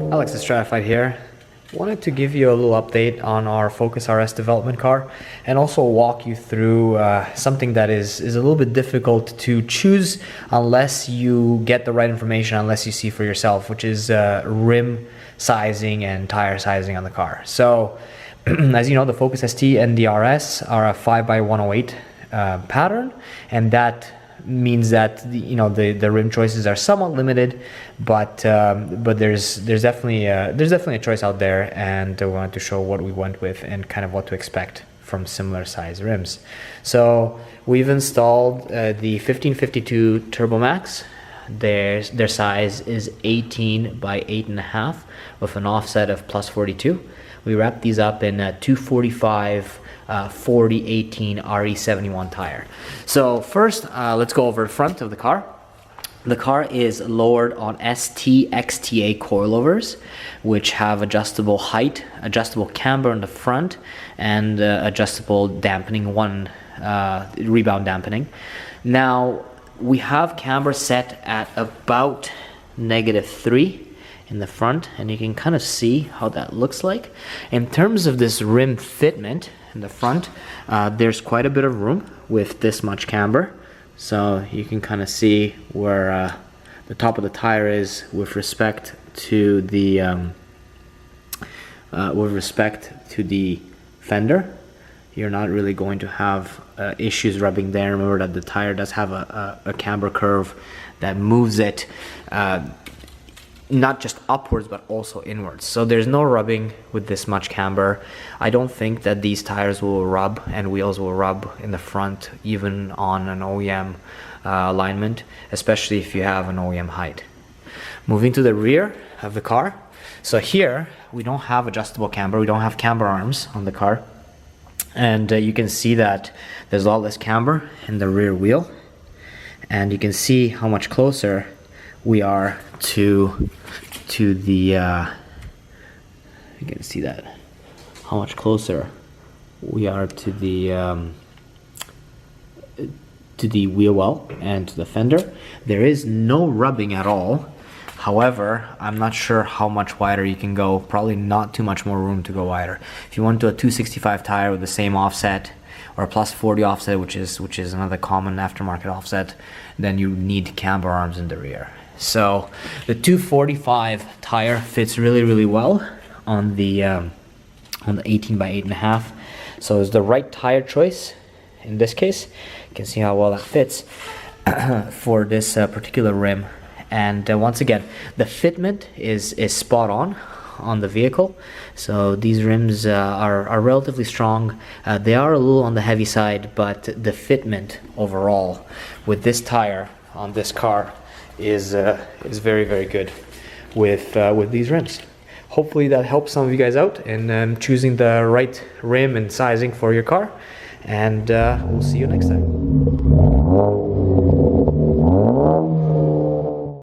Alex is Stratified here. Wanted to give you a little update on our Focus RS development car and also walk you through something that is a little bit difficult to choose unless you get the right information, unless you see for yourself, which is rim sizing and tire sizing on the car. So as you know, the Focus ST and the RS are a 5x108 pattern, and that means that the rim choices are somewhat limited, but there's definitely a choice out there, and we wanted to show what we went with and kind of what to expect from similar size rims. So we've installed the 1552 Turbomacs. Their size is 18 by 8.5 with an offset of plus 42. We wrapped these up in a 245 4018 RE71 tire. So first, let's go over the front of the car. The car is lowered on ST XTA coilovers, which have adjustable height, adjustable camber in the front, and adjustable dampening, rebound dampening. Now, we have camber set at about -3 in the front, and you can kind of see how that looks like. In terms of this rim fitment in the front, there's quite a bit of room with this much camber, so you can kind of see where the top of the tire is with respect to the fender. You're not really going to have issues rubbing there. Remember that the tire does have a camber curve that moves it not just upwards but also inwards, so there's no rubbing with this much camber. I don't think that these tires will rub and wheels will rub in the front, even on an OEM alignment, especially if you have an OEM height. Moving to the rear of the car, so here we don't have adjustable camber, we don't have camber arms on the car, and you can see that there's a lot less camber in the rear wheel, and you can see how much closer we are to the you can see that how much closer we are to the wheel well and to the fender. There is no rubbing at all. However, I'm not sure how much wider you can go. Probably not too much more room to go wider. If you want to a 265 tire with the same offset, or a plus 40 offset, which is another common aftermarket offset, then you need camber arms in the rear. So the 245 tire fits really well on the 18 by 8.5. So it's the right tire choice in this case. You can see how well that fits for this particular rim. And once again, the fitment is spot on the vehicle. So these rims are relatively strong. They are a little on the heavy side, but the fitment overall with this tire on this car is very good with these rims. Hopefully that helps some of you guys out in choosing the right rim and sizing for your car, and we'll see you next time.